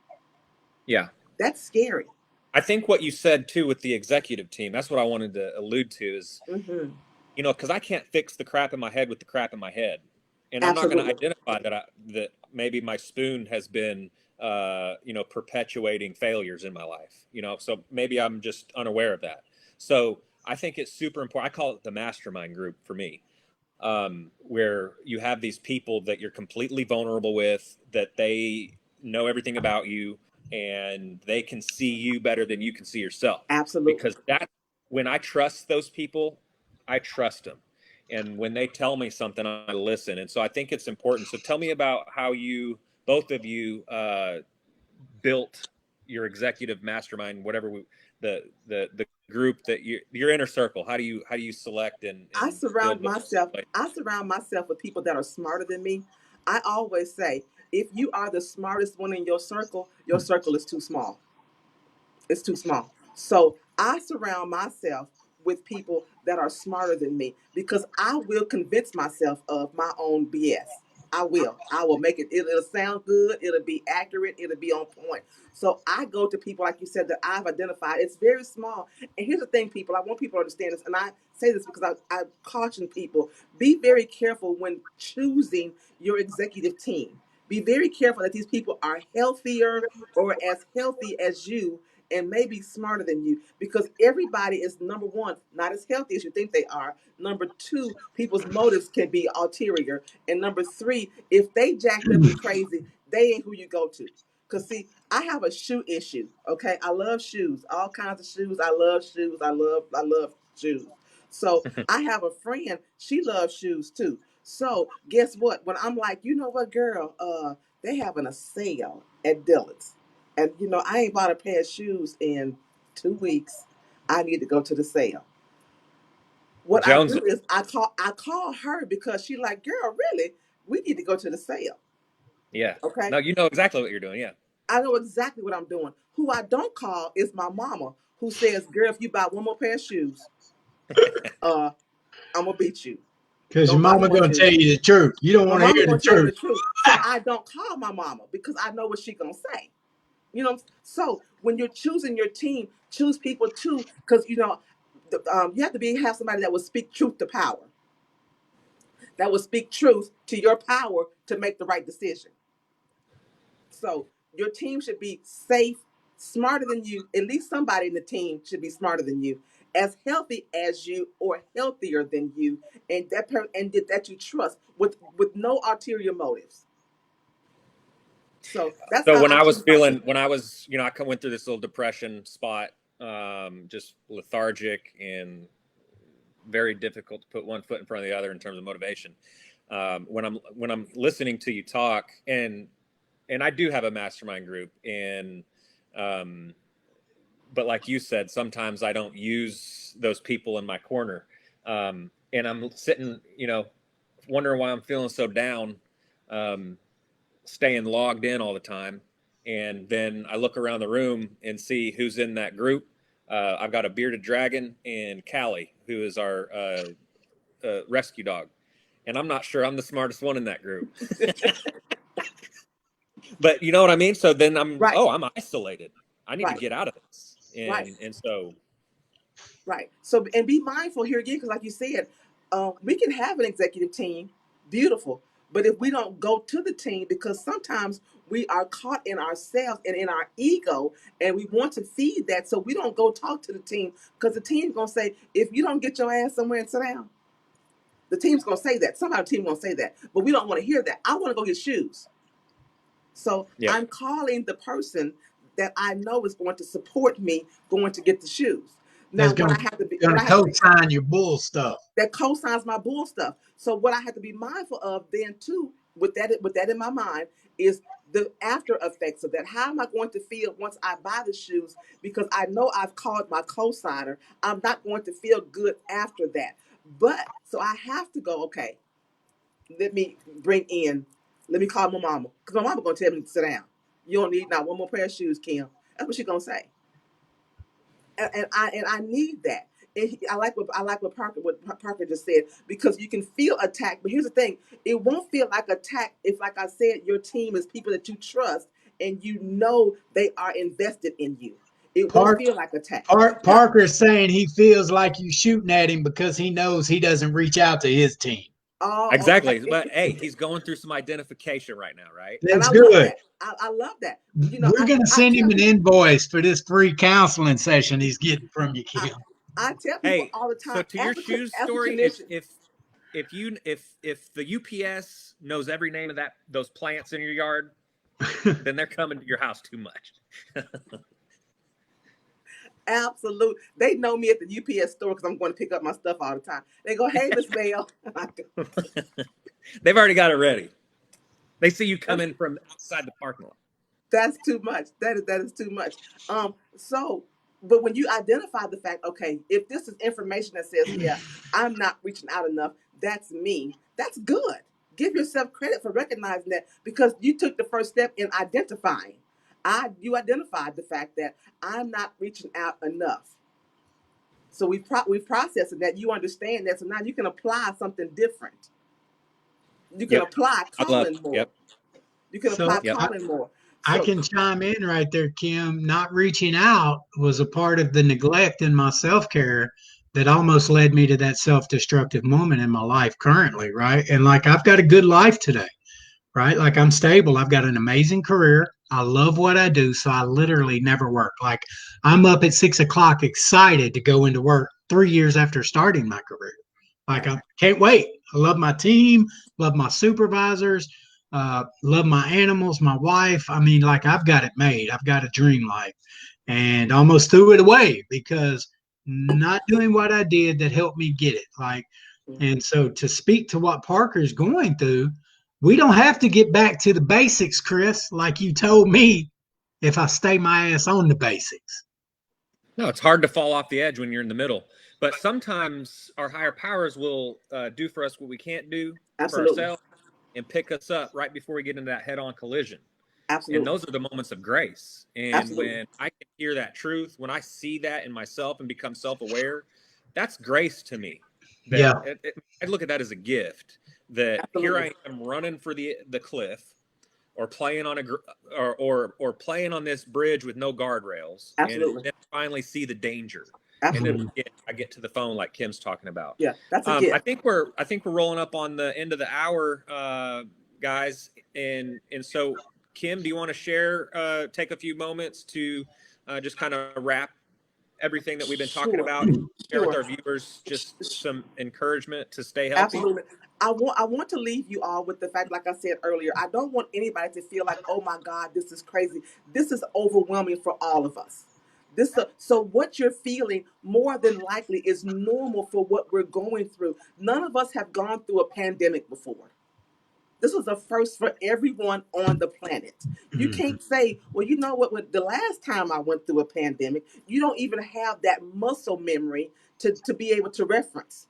Yeah.
That's scary.
I think what you said too with the executive team, that's what I wanted to allude to is,
Mm-hmm.
you know, because I can't fix the crap in my head with the crap in my head. And I'm not going to
Absolutely.
identify that maybe my spoon has been, you know, perpetuating failures in my life, you know, so maybe I'm just unaware of that. So I think it's super important. I call it the mastermind group for me, where you have these people that you're completely vulnerable with, that they know everything about you and they can see you better than you can see yourself.
Absolutely.
Because that, when I trust those people, I trust them. And when they tell me something, I listen. And so I think it's important. So tell me about how you, both of you, built your executive mastermind, whatever the group that your inner circle. How do you select
I
and
surround
build those
myself
relationships?
I surround myself with people that are smarter than me. I always say, if you are the smartest one in your circle is too small. It's too small. So I surround myself with people that are smarter than me, because I will convince myself of my own BS. I will. I will make it. It'll sound good. It'll be accurate. It'll be on point. So I go to people, like you said, that I've identified. It's very small. And here's the thing, people. I want people to understand this, and I say this because I caution people: be very careful when choosing your executive team. Be very careful that these people are healthier or as healthy as you, and maybe smarter than you, because everybody is, number one, not as healthy as you think they are. Number two, people's motives can be ulterior. And number three, if they jacked up and crazy, they ain't who you go to. Because see, I have a shoe issue. Okay. I love shoes, all kinds of shoes. I love shoes. I love shoes. So I have a friend, she loves shoes too. So guess what? When I'm like, you know what, girl, they having a sale at Dillard's. And I ain't bought a pair of shoes in 2 weeks. I need to go to the sale. What I
Jones.
do is I call her, because she like, girl, really? We need to go to the sale.
Yeah.
Okay.
No, you know exactly what you're doing. Yeah.
I know exactly what I'm doing. Who I don't call is my mama, who says, girl, if you buy one more pair of shoes, uh, I'm gonna beat you.
Because your
Don't buy
mama
more
gonna
shoes.
tell you the truth. You don't
My
want to
mama
hear the
gonna tell me the
truth.
truth. So I don't call my mama, because I know what she gonna say. So when you're choosing your team, choose people too, because you have to have somebody that will speak truth to power, that will speak truth to your power to make the right decision. So your team should be safe, smarter than you. At least somebody in the team should be smarter than you, as healthy as you, or healthier than you, and that you trust, with no ulterior motives. So that's
So
how
when
I
I was
choose my
feeling,
team.
when I was, you know, I went through this little depression spot, just lethargic and very difficult to put one foot in front of the other in terms of motivation. When I'm listening to you talk, and and I do have a mastermind group, and but like you said, sometimes I don't use those people in my corner, and I'm sitting, wondering why I'm feeling so down, staying logged in all the time, and then I look around the room and see who's in that group. I've got a bearded dragon and Callie, who is our rescue dog, and I'm not sure I'm the smartest one in that group. But you know what I mean? So then I'm isolated. I need to get out of this. And so.
Right. So, and be mindful here again, because like you said, we can have an executive team, beautiful. But if we don't go to the team, because sometimes we are caught in ourselves and in our ego, and we want to feed that, so we don't go talk to the team, because the team's going to say, if you don't get your ass somewhere and sit down, the team's going to say that. Somehow the team going to say that. But we don't want to hear that. I want to go get shoes. So I'm calling the person that I know is going to support me going to get the shoes. Now, what I have to be,
co-sign your bull stuff.
That co-signs my bull stuff. So what I have to be mindful of then too, with that in my mind, is the after effects of that. How am I going to feel once I buy the shoes? Because I know I've called my co-signer. I'm not going to feel good after that. But so I have to go, okay, let me call my mama. Because my mama going to tell me to sit down. You don't need not one more pair of shoes, Kim. That's what she's going to say. And I need that. And I like what Parker just said, because you can feel attacked. But here's the thing: it won't feel like attack if, like I said, your team is people that you trust and you know they are invested in you. It won't feel like attack.
Parker's saying he feels like you shooting at him because he knows he doesn't reach out to his team.
Oh,
exactly. Okay. But hey, he's going through some identification right now, right?
That's good.
I love that.
We're going to send him an invoice for this free counseling session he's getting from you, Kim.
I tell people all the time.
So to your shoes story, if the UPS knows every name of those plants in your yard, then they're coming to your house too much.
Absolutely. They know me at the UPS store because I'm going to pick up my stuff all the time. They go, "Hey, Miss Bell."
They've already got it ready. They see you coming from outside the parking lot.
That's too much. That is too much. But when you identify the fact, okay, if this is information that says, yeah, I'm not reaching out enough, that's me. That's good. Give yourself credit for recognizing that, because you took the first step in identifying. You identified the fact that I'm not reaching out enough. So we've processed that. You understand that. So now you can apply something different. You can apply calling more.
Yep.
You can apply calling more.
I can chime in right there, Kim. Not reaching out was a part of the neglect in my self-care that almost led me to that self-destructive moment in my life currently, right? And like, I've got a good life today, right? Like, I'm stable. I've got an amazing career. I love what I do. So I literally never work. Like, I'm up at 6 o'clock excited to go into work 3 years after starting my career. Like, I can't wait. I love my team, love my supervisors, love my animals, my wife. I mean, like, I've got it made. I've got a dream life, and almost threw it away because not doing what I did that helped me get it. Like, and so to speak to what Parker's going through, we don't have to get back to the basics, Chris, like you told me, if I stay my ass on the basics.
No, it's hard to fall off the edge when you're in the middle. But sometimes our higher powers will do for us what we can't do for ourselves, and pick us up right before we get into that head-on collision.
Absolutely.
And those are the moments of grace. And when I can hear that truth, when I see that in myself and become self-aware, that's grace to me. I look at that as a gift. That here I am running for the cliff, or playing on or playing on this bridge with no guardrails, and then finally see the danger.
Absolutely.
And then I get to the phone like Kim's talking about.
Yeah, that's a gift.
I think we're rolling up on the end of the hour, guys. And so, Kim, do you want to share? Take a few moments to just kind of wrap everything that we've been talking about, and share with our viewers just some encouragement to stay healthy.
Absolutely. I want to leave you all with the fact, like I said earlier, I don't want anybody to feel like, oh my God, this is crazy. This is overwhelming for all of us. So what you're feeling more than likely is normal for what we're going through. None of us have gone through a pandemic before. This was a first for everyone on the planet. You can't say, well, you know what, the last time I went through a pandemic, you don't even have that muscle memory to be able to reference.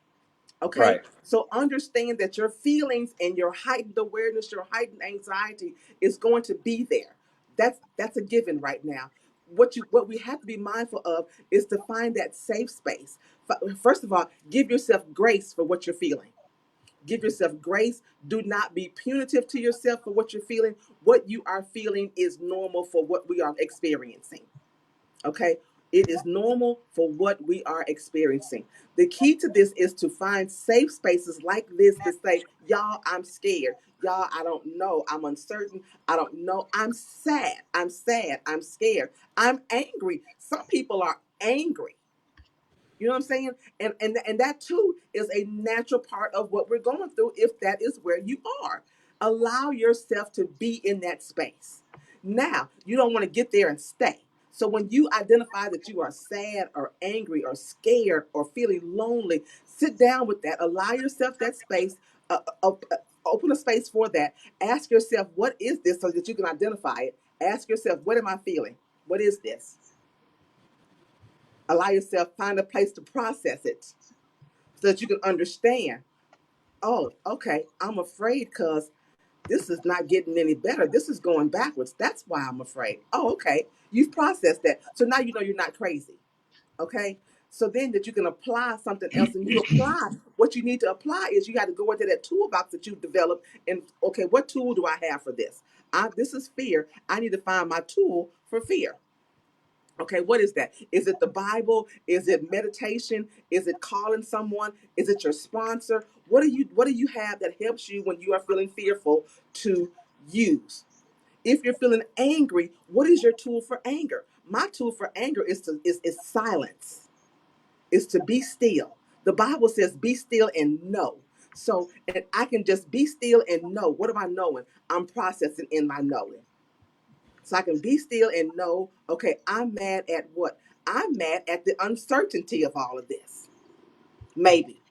Okay.
Right.
So understand that your feelings and your heightened awareness, your heightened anxiety is going to be there. That's a given right now. What we have to be mindful of is to find that safe space. First of all, give yourself grace for what you're feeling. Give yourself grace. Do not be punitive to yourself for what you're feeling. What you are feeling is normal for what we are experiencing. Okay. It is normal for what we are experiencing. The key to this is to find safe spaces like this to say, y'all, I'm scared. Y'all, I don't know. I'm uncertain. I don't know. I'm sad. I'm sad. I'm scared. I'm angry. Some people are angry. You know what I'm saying? And that too is a natural part of what we're going through if that is where you are. Allow yourself to be in that space. Now, you don't want to get there and stay. So when you identify that you are sad or angry or scared or feeling lonely, sit down with that. Allow yourself that space. Open a space for that. Ask yourself, what is this, so that you can identify it. Ask yourself, what am I feeling? What is this? Allow yourself, find a place to process it so that you can understand. Oh, okay, I'm afraid because this is not getting any better. This is going backwards. That's why I'm afraid. Oh, okay. You've processed that. So now you know you're not crazy. Okay. So then that you can apply something else, and you apply what you need to apply is you got to go into that toolbox that you've developed. And okay, what tool do I have for this? This is fear. I need to find my tool for fear. Okay, what is that? Is it the Bible? Is it meditation? Is it calling someone? Is it your sponsor? What do you have that helps you when you are feeling fearful to use? If you're feeling angry, what is your tool for anger? My tool for anger is silence. Is to be still. The Bible says be still and know. So, and I can just be still and know. What am I knowing? I'm processing in my knowing. So I can be still and know, okay, I'm mad at what? I'm mad at the uncertainty of all of this. Maybe.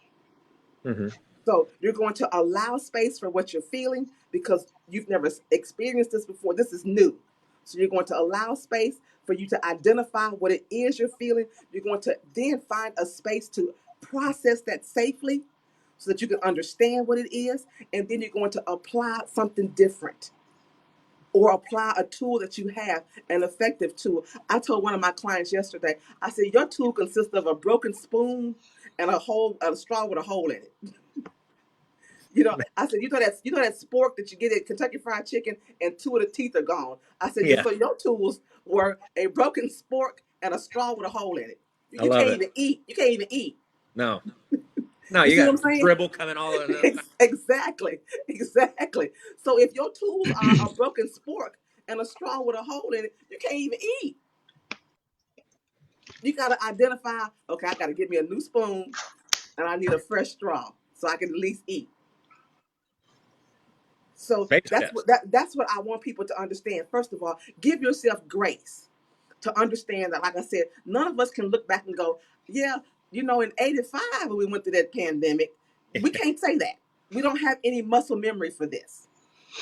Hmm.
So you're going to allow space for what you're feeling because you've never experienced this before. This is new. So you're going to allow space for you to identify what it is you're feeling. You're going to then find a space to process that safely so that you can understand what it is. And then you're going to apply something different or apply a tool that you have, an effective tool. I told one of my clients yesterday, I said, your tool consists of a broken spoon and a straw with a hole in it. I said, you know that spork that you get at Kentucky Fried Chicken and two of the teeth are gone. I said,
Yeah,
so your tools were a broken spork and a straw with a hole in it.
I
You
love
can't
it.
even eat. You can't even eat.
No, no,
You
you
see what I'm
got
saying?
dribble coming all over the.
Exactly. Exactly. So if your tools are a broken spork and a straw with a hole in it, you can't even eat. You got to identify, okay, I got to get me a new spoon and I need a fresh straw so I can at least eat. So
Baby
that's what
steps.
that's what I want people to understand. First of all, give yourself grace to understand that, like I said, none of us can look back and go, yeah, in '85 when we went through that pandemic, we can't say that. We don't have any muscle memory for this.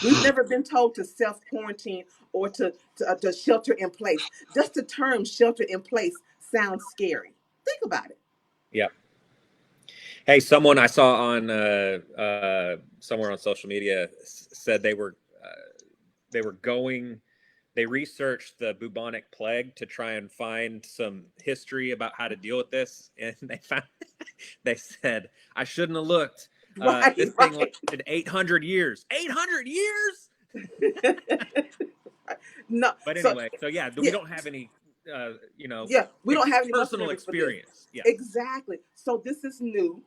We've never been told to self quarantine or to shelter in place. Just the term shelter in place sounds scary. Think about it.
Yep. Hey, someone I saw on somewhere on social media said they were going. They researched the bubonic plague to try and find some history about how to deal with this, and they found they said I shouldn't have looked.
Right,
This thing
right.
lasted 800 years. 800 years.
No,
But
so
anyway, so yeah, we
yeah,
don't have any,
yeah, we don't have any muscle
personal
memory for this.
experience. Yes.
Exactly. So this is new.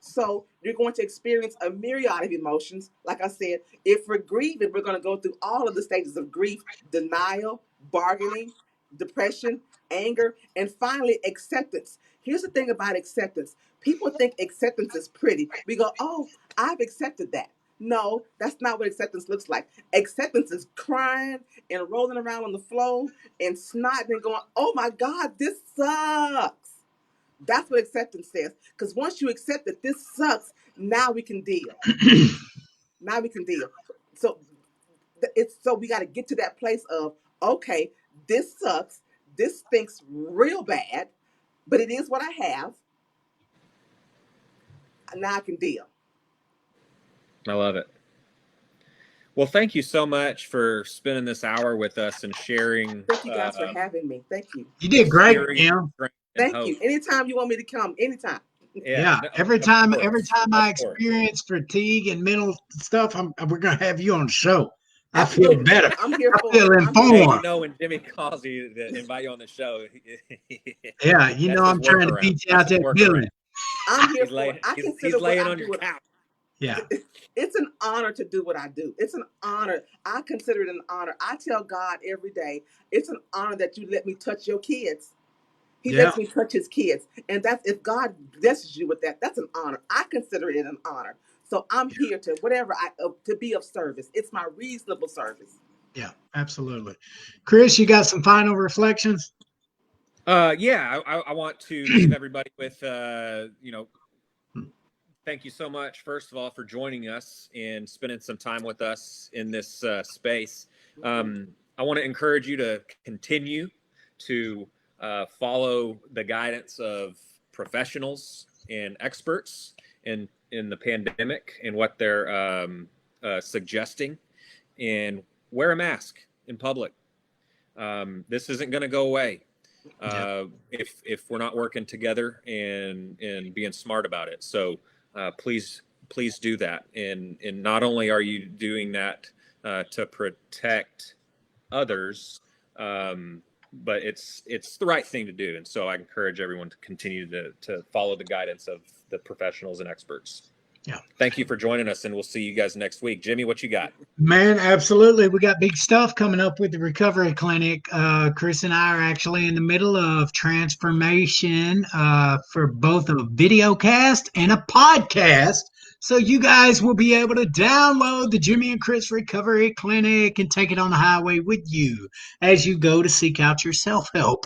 So you're going to experience a myriad of emotions. Like I said, if we're grieving, we're going to go through all of the stages of grief: denial, bargaining, depression, anger, and finally acceptance. Here's the thing about acceptance. People think acceptance is pretty. We go, oh, I've accepted that. No, that's not what acceptance looks like. Acceptance is crying and rolling around on the floor and snotting and going, oh my God, this sucks. That's what acceptance says. Because once you accept that this sucks, now we can deal. Now we can deal. So so we got to get to that place of, okay, this sucks. This stinks real bad, but it is what I have. Now I can deal.
I love it. Well, thank you so much for spending this hour with us and sharing.
Thank you guys for having me. Thank you.
You did great,
Experience,
Kim.
strength, and
Thank
hope.
you. Anytime you want me to come, anytime.
Yeah.
no,
Every
of
time
course,
I
of course.
experience fatigue and mental stuff, we're gonna have you on the show. I feel
Absolutely.
better.
I'm here
I
for
feel
it. I'm here
Hey,
for
you
informed.
know when Jimmy calls you to invite you on the show,
Yeah, you know
that's his
I'm trying to
workaround.
beat you out
That's his
that
workaround.
building.
I'm here
He's
for
laying.
it. I
He's
consider what
laying
I
on your
do.
couch.
Yeah.
It's an honor to do what I do. It's an honor. I consider it an honor. I tell God every day, it's an honor that you let me touch your kids. He
Yeah.
lets me touch his kids. And that's, if God blesses you with that, that's an honor. I consider it an honor. So I'm here to to be of service. It's my reasonable service.
Yeah, absolutely. Chris, you got some final reflections?
Yeah, I want to leave everybody with, thank you so much, first of all, for joining us and spending some time with us in this space. I want to encourage you to continue to follow the guidance of professionals and experts in the pandemic and what they're suggesting, and wear a mask in public. This isn't going to go away if we're not working together and being smart about it. So please do that. And not only are you doing that to protect others, but it's the right thing to do. And so I encourage everyone to continue to follow the guidance of the professionals and experts.
Yeah.
Thank you for joining us, and we'll see you guys next week. Jimmy, what you got?
Man, absolutely. We got big stuff coming up with the recovery clinic. Chris and I are actually in the middle of transformation for both a video cast and a podcast. So you guys will be able to download the Jimmy and Chris Recovery Clinic and take it on the highway with you as you go to seek out your self-help.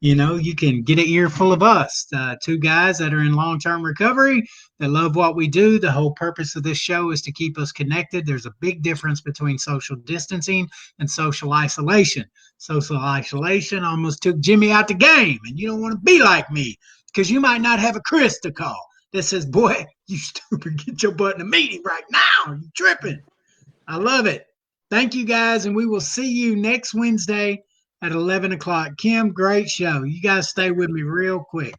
You can get an earful of us, two guys that are in long-term recovery. They love what we do. The whole purpose of this show is to keep us connected. There's a big difference between social distancing and social isolation. Social isolation almost took Jimmy out the game, and you don't want to be like me because you might not have a Chris to call that says, boy, you stupid, get your butt in a meeting right now. You tripping. I love it. Thank you guys, and we will see you next Wednesday at 11 o'clock. Kim, great show. You guys stay with me real quick.